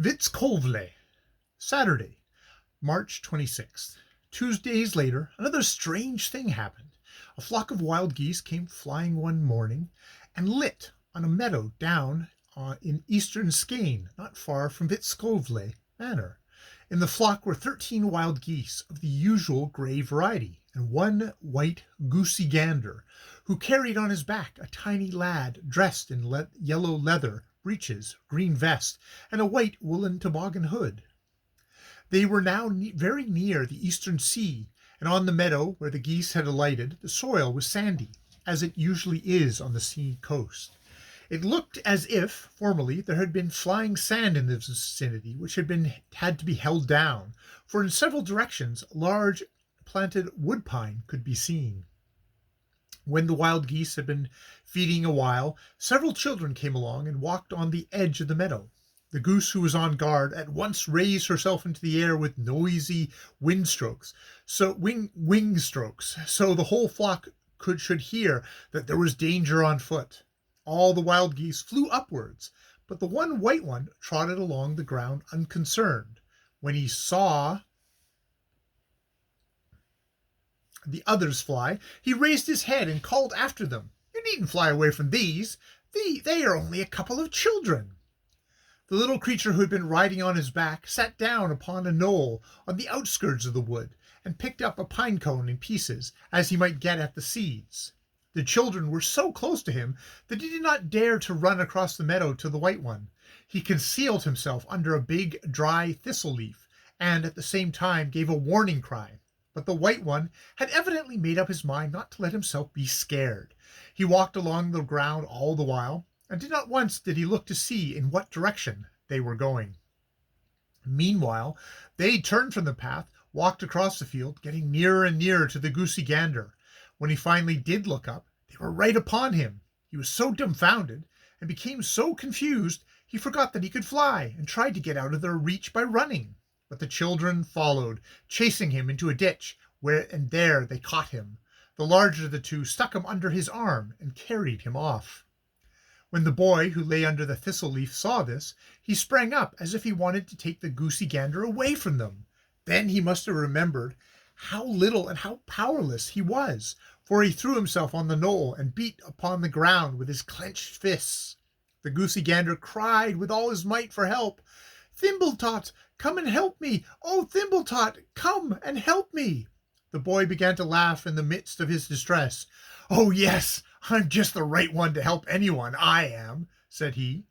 Vttskvl, Saturday, March 26th. 2 days later, another strange thing happened. A flock of wild geese came flying one morning and lit on a meadow down in eastern Skane, not far from Vttskvl Manor. In the flock were 13 wild geese of the usual grey variety, and one white goosey gander, who carried on his back a tiny lad dressed in yellow leather breeches, green vest, and a white woolen toboggan hood. They were now very near the eastern sea, and on the meadow where the geese had alighted, the soil was sandy, as it usually is on the sea coast. It looked as if, formerly, there had been flying sand in the vicinity, which had to be held down, for in several directions large planted wood pine could be seen. When the wild geese had been feeding a while, several children came along and walked on the edge of the meadow. The goose who was on guard at once raised herself into the air with noisy wing strokes, so the whole flock should hear that there was danger on foot. All the wild geese flew upwards, but the one white one trotted along the ground unconcerned. When he saw the others fly, he raised his head and called after them, "You needn't fly away from these. They are only a couple of children." The little creature who had been riding on his back sat down upon a knoll on the outskirts of the wood and picked up a pine cone in pieces, as he might get at the seeds. The children were so close to him that he did not dare to run across the meadow to the white one. He concealed himself under a big dry thistle leaf, and at the same time gave a warning cry. But the white one had evidently made up his mind not to let himself be scared. He walked along the ground all the while, and not once did he look to see in what direction they were going. Meanwhile, they turned from the path, walked across the field, getting nearer and nearer to the goosey gander. When he finally did look up, they were right upon him. He was so dumbfounded and became so confused, he forgot that he could fly and tried to get out of their reach by running. But the children followed, chasing him into a ditch, and there they caught him. The larger of the two stuck him under his arm and carried him off. When the boy who lay under the thistle leaf saw this, he sprang up as if he wanted to take the goosey gander away from them. Then he must have remembered how little and how powerless he was, for he threw himself on the knoll and beat upon the ground with his clenched fists. The goosey gander cried with all his might for help. "Thimbletot, come and help me! Oh, Thimbletot, come and help me!" The boy began to laugh in the midst of his distress. "Oh, yes, I'm just the right one to help anyone, I am," said he.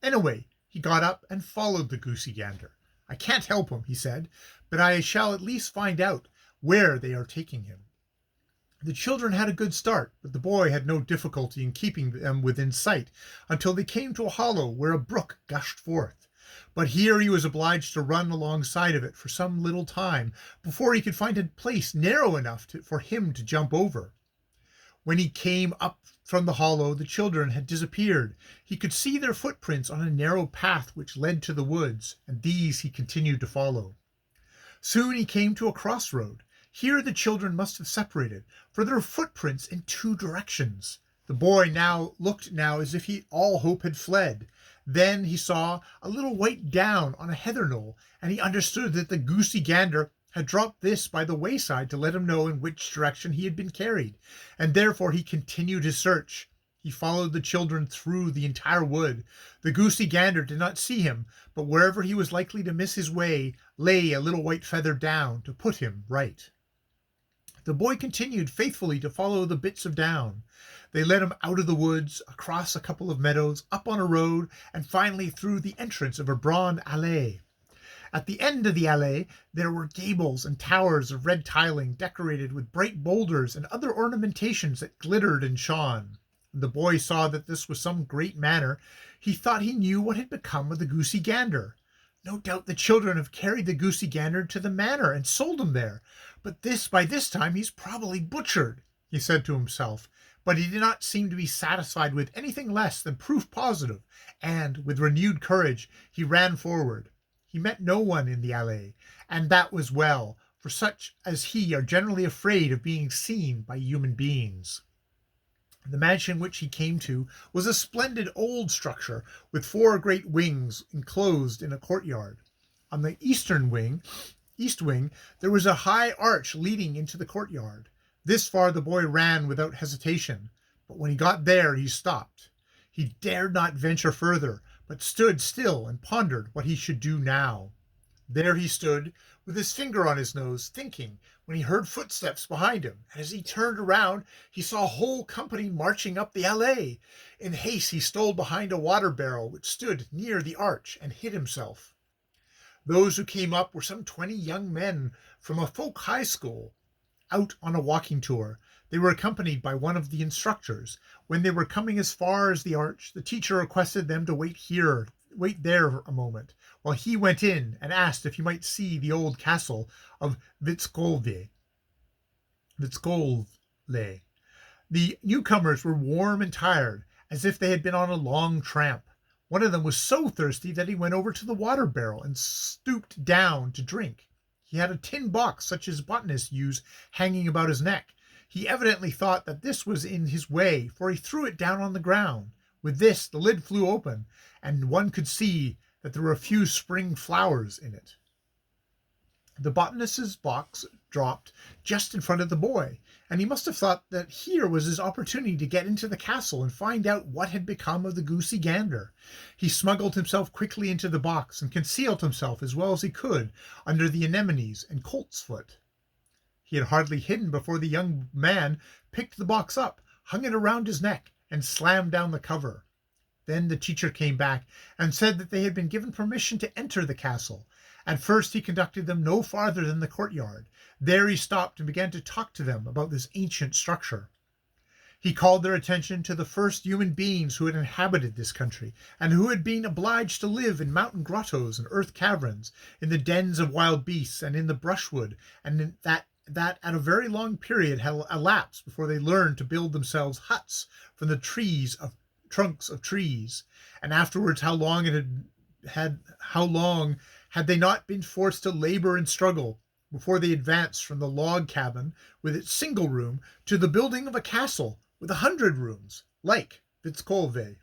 Anyway, he got up and followed the goosey gander. "I can't help him," he said, "but I shall at least find out where they are taking him." The children had a good start, but the boy had no difficulty in keeping them within sight until they came to a hollow where a brook gushed forth. But here he was obliged to run alongside of it for some little time before he could find a place narrow enough for him to jump over. When he came up from the hollow, the children had disappeared. He could see their footprints on a narrow path which led to the woods, and these he continued to follow. Soon he came to a crossroad. Here the children must have separated, for there were footprints in two directions. The boy looked as if all hope had fled. Then he saw a little white down on a heather knoll, and he understood that the goosey gander had dropped this by the wayside to let him know in which direction he had been carried, and therefore he continued his search. He followed the children through the entire wood. The goosey gander did not see him, but wherever he was likely to miss his way lay a little white feather down to put him right. The boy continued faithfully to follow the bits of down. They led him out of the woods, across a couple of meadows, up on a road, and finally through the entrance of a broad allée. At the end of the allée there were gables and towers of red tiling decorated with bright boulders and other ornamentations that glittered and shone. When the boy saw that this was some great manor, he thought he knew what had become of the goosey gander. "No doubt the children have carried the goosey gander to the manor and sold him there, but by this time he's probably butchered," he said to himself. But he did not seem to be satisfied with anything less than proof positive, and with renewed courage he ran forward. He met no one in the allée, and that was well, for such as he are generally afraid of being seen by human beings. The mansion which he came to was a splendid old structure with 4 great wings enclosed in a courtyard. On the east wing, there was a high arch leading into the courtyard. This far the boy ran without hesitation, but when he got there he stopped. He dared not venture further, but stood still and pondered what he should do now. There he stood, with his finger on his nose, thinking, when he heard footsteps behind him, and as he turned around, he saw a whole company marching up the allée. In haste he stole behind a water barrel which stood near the arch, and hid himself. Those who came up were some 20 young men from a folk high school, out on a walking tour. They were accompanied by one of the instructors. When they were coming as far as the arch, the teacher requested them to wait there a moment, while he went in and asked if he might see the old castle of Vttskvl. The newcomers were warm and tired, as if they had been on a long tramp. One of them was so thirsty that he went over to the water barrel and stooped down to drink. He had a tin box such as botanists use hanging about his neck. He evidently thought that this was in his way, for he threw it down on the ground. With this, the lid flew open, and one could see that there were a few spring flowers in it. The botanist's box dropped just in front of the boy, and he must have thought that here was his opportunity to get into the castle and find out what had become of the goosey gander. He smuggled himself quickly into the box and concealed himself as well as he could under the anemones and colt's foot. He had hardly hidden before the young man picked the box up, hung it around his neck, and slammed down the cover. Then the teacher came back and said that they had been given permission to enter the castle. At first he conducted them no farther than the courtyard. There he stopped and began to talk to them about this ancient structure. He called their attention to the first human beings who had inhabited this country, and who had been obliged to live in mountain grottos and earth caverns, in the dens of wild beasts and in the brushwood, and that at a very long period had elapsed before they learned to build themselves huts from the trunks of trees, and afterwards how long had they not been forced to labor and struggle before they advanced from the log cabin with its single room to the building of a castle with 100 rooms, like Vttskvl.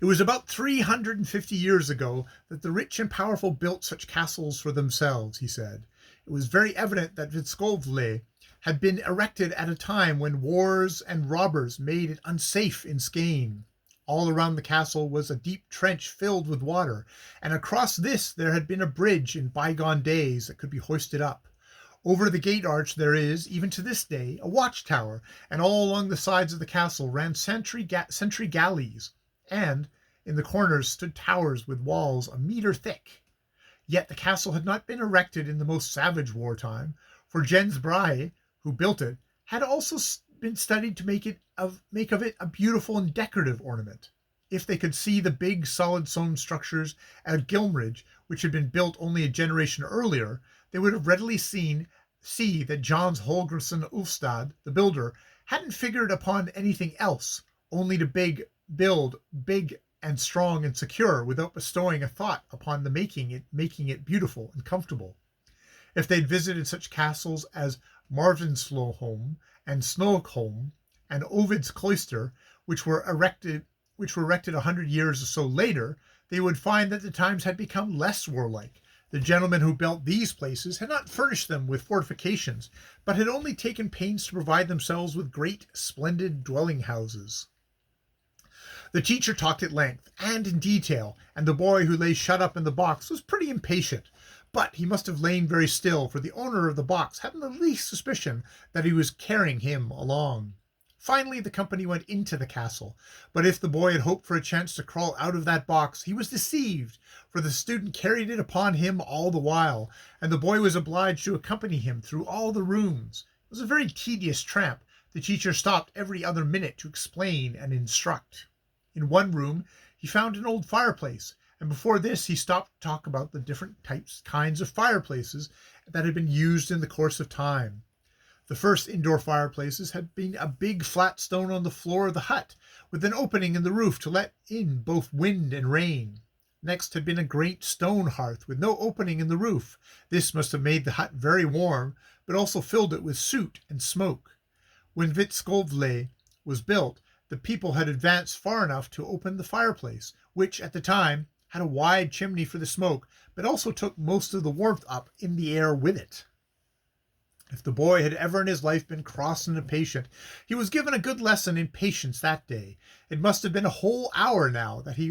It was about 350 years ago that the rich and powerful built such castles for themselves, he said. It was very evident that Vttskvl had been erected at a time when wars and robbers made it unsafe in Skane. All around the castle was a deep trench filled with water, and across this there had been a bridge in bygone days that could be hoisted up. Over the gate arch there is, even to this day, a watchtower, and all along the sides of the castle ran sentry galleys, and in the corners stood towers with walls a metre thick. Yet the castle had not been erected in the most savage wartime, for Jens Brahe, who built it, had also been studied to make of it a beautiful and decorative ornament. If they could see the big solid stone structures at Gilmridge, which had been built only a generation earlier, they would have readily see that Johns Holgersson Ulfstad, the builder, hadn't figured upon anything else, only to build big and strong and secure without bestowing a thought upon the making it beautiful and comfortable. If they'd visited such castles as Marvinsloholm and Snowholm and Ovid's Cloister, which were erected 100 years or so later, they would find that the times had become less warlike. The gentlemen who built these places had not furnished them with fortifications, but had only taken pains to provide themselves with great, splendid dwelling houses. The teacher talked at length and in detail, and the boy who lay shut up in the box was pretty impatient. But he must have lain very still, for the owner of the box hadn't the least suspicion that he was carrying him along. Finally, the company went into the castle, but if the boy had hoped for a chance to crawl out of that box, he was deceived, for the student carried it upon him all the while, and the boy was obliged to accompany him through all the rooms. It was a very tedious tramp. The teacher stopped every other minute to explain and instruct. In one room, he found an old fireplace, and before this he stopped to talk about the different kinds of fireplaces that had been used in the course of time. The first indoor fireplaces had been a big flat stone on the floor of the hut, with an opening in the roof to let in both wind and rain. Next had been a great stone hearth with no opening in the roof. This must have made the hut very warm, but also filled it with soot and smoke. When Vttskvl was built, the people had advanced far enough to open the fireplace, which at the time had a wide chimney for the smoke, but also took most of the warmth up in the air with it. If the boy had ever in his life been cross and impatient, he was given a good lesson in patience that day. It must have been a whole hour now that he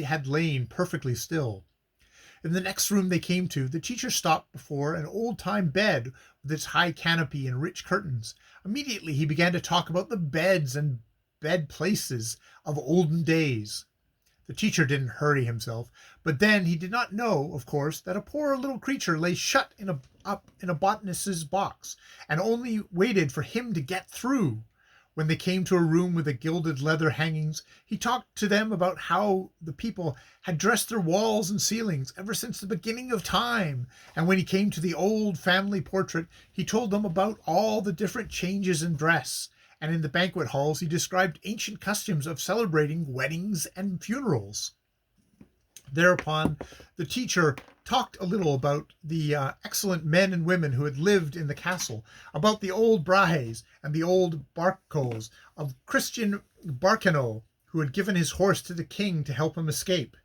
had lain perfectly still. In the next room they came to, the teacher stopped before an old-time bed with its high canopy and rich curtains. Immediately he began to talk about the beds and bed places of olden days. The teacher didn't hurry himself, but then he did not know, of course, that a poor little creature lay shut up in a botanist's box, and only waited for him to get through. When they came to a room with the gilded leather hangings, he talked to them about how the people had dressed their walls and ceilings ever since the beginning of time. And when he came to the old family portrait, he told them about all the different changes in dress. And in the banquet halls, he described ancient customs of celebrating weddings and funerals. Thereupon, the teacher talked a little about the excellent men and women who had lived in the castle, about the old Brahes and the old Barcos, of Christian Barcano, who had given his horse to the king to help him escape,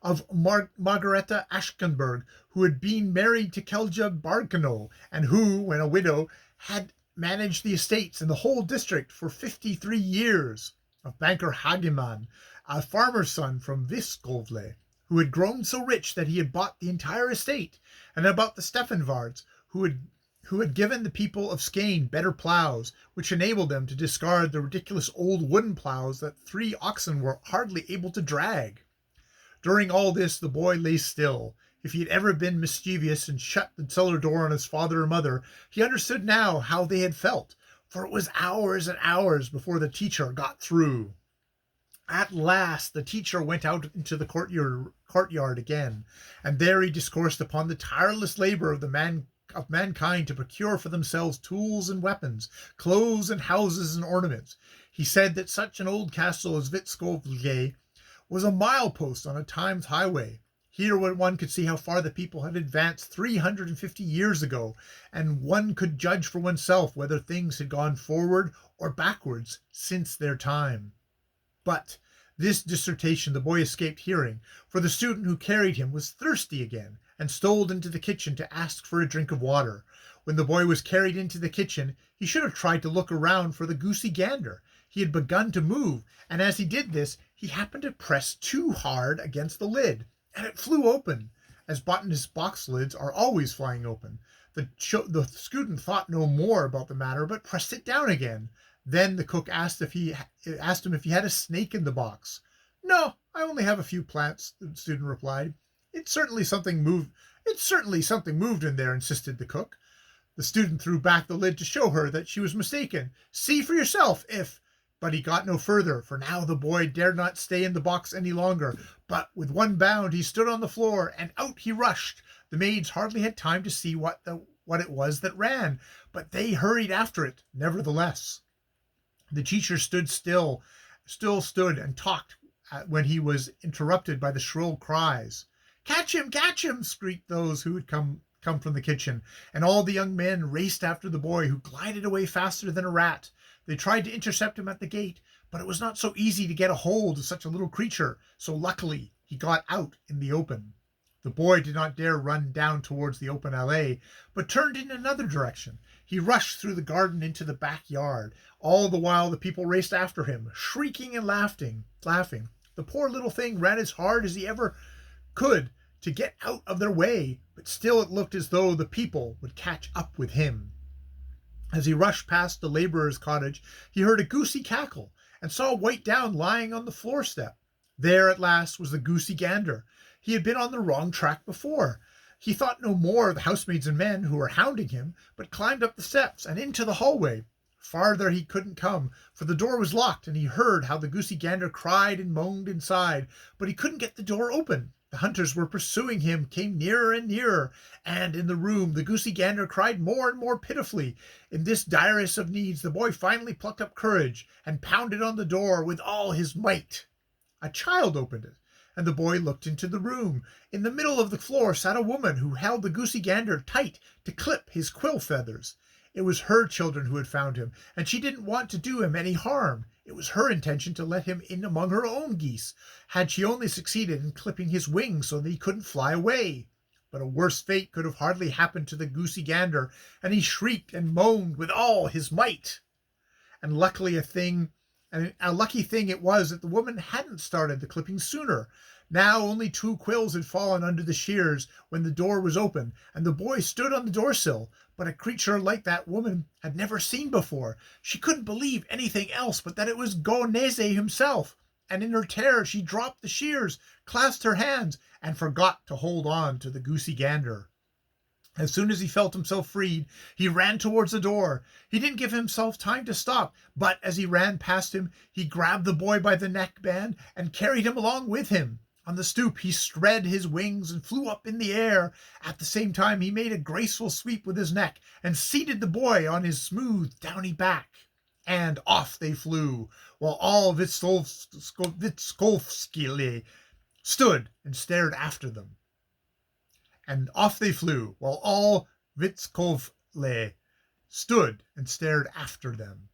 of Margareta Ashkenberg, who had been married to Kelja Barcano, and who, when a widow, had managed the estates in the whole district for 53 years, of banker Hageman, a farmer's son from Vttskvl, who had grown so rich that he had bought the entire estate, and about the Steffenvards, who had given the people of Skane better plows, which enabled them to discard the ridiculous old wooden plows that 3 oxen were hardly able to drag. During all this the boy lay still. If he had ever been mischievous and shut the cellar door on his father or mother, he understood now how they had felt, for it was hours and hours before the teacher got through. At last the teacher went out into the courtyard again, and there he discoursed upon the tireless labor of mankind to procure for themselves tools and weapons, clothes and houses and ornaments. He said that such an old castle as Vttskvl was a milepost on a time's highway. Here one could see how far the people had advanced 350 years ago, and one could judge for oneself whether things had gone forward or backwards since their time. But this dissertation the boy escaped hearing, for the student who carried him was thirsty again, and stole into the kitchen to ask for a drink of water. When the boy was carried into the kitchen, he should have tried to look around for the goosey gander. He had begun to move, and as he did this, he happened to press too hard against the lid, and it flew open, as botanist box lids are always flying open. The student thought no more about the matter, but pressed it down again. Then the cook asked him if he had a snake in the box. "No, I only have a few plants," the student replied. It's certainly something moved in there," insisted the cook. The student threw back the lid to show her that she was mistaken. "See for yourself if—" But he got no further, for now the boy dared not stay in the box any longer, but with one bound he stood on the floor, and out he rushed. The maids hardly had time to see what it was that ran, but they hurried after it nevertheless. The teacher still stood and talked when he was interrupted by the shrill cries. Catch him! Catch him!" shrieked those who had come from the kitchen, and all the young men raced after the boy, who glided away faster than a rat. They tried to intercept him at the gate, but it was not so easy to get a hold of such a little creature, so luckily he got out in the open. The boy did not dare run down towards the open allée, but turned in another direction. He rushed through the garden into the backyard. All the while the people raced after him, shrieking and laughing. The poor little thing ran as hard as he ever could to get out of their way, but still it looked as though the people would catch up with him. As he rushed past the laborer's cottage, he heard a goosey cackle, and saw a white down lying on the floor step. There at last was the goosey gander. He had been on the wrong track before. He thought no more of the housemaids and men who were hounding him, but climbed up the steps and into the hallway. Farther he couldn't come, for the door was locked, and he heard how the goosey gander cried and moaned inside, but he couldn't get the door open. The hunters were pursuing him, came nearer and nearer, and in the room the goosey gander cried more and more pitifully. In this direst of needs the boy finally plucked up courage and pounded on the door with all his might. A child opened it, and the boy looked into the room. In the middle of the floor sat a woman who held the goosey gander tight to clip his quill feathers. It was her children who had found him, and she didn't want to do him any harm. It was her intention to let him in among her own geese, had she only succeeded in clipping his wings so that he couldn't fly away. But a worse fate could have hardly happened to the goosey gander, and he shrieked and moaned with all his might. And a lucky thing it was that the woman hadn't started the clipping sooner. Now only 2 quills had fallen under the shears when the door was open, and the boy stood on the doorsill, but a creature like that woman had never seen before. She couldn't believe anything else but that it was Gonese himself, and in her terror she dropped the shears, clasped her hands, and forgot to hold on to the goosey gander. As soon as he felt himself freed, he ran towards the door. He didn't give himself time to stop, but as he ran past him, he grabbed the boy by the neckband and carried him along with him. On the stoop, he spread his wings and flew up in the air. At the same time, he made a graceful sweep with his neck and seated the boy on his smooth, downy back. And off they flew, while all Vttskvl stood and stared after them. And off they flew, while all Vttskvl stood and stared after them.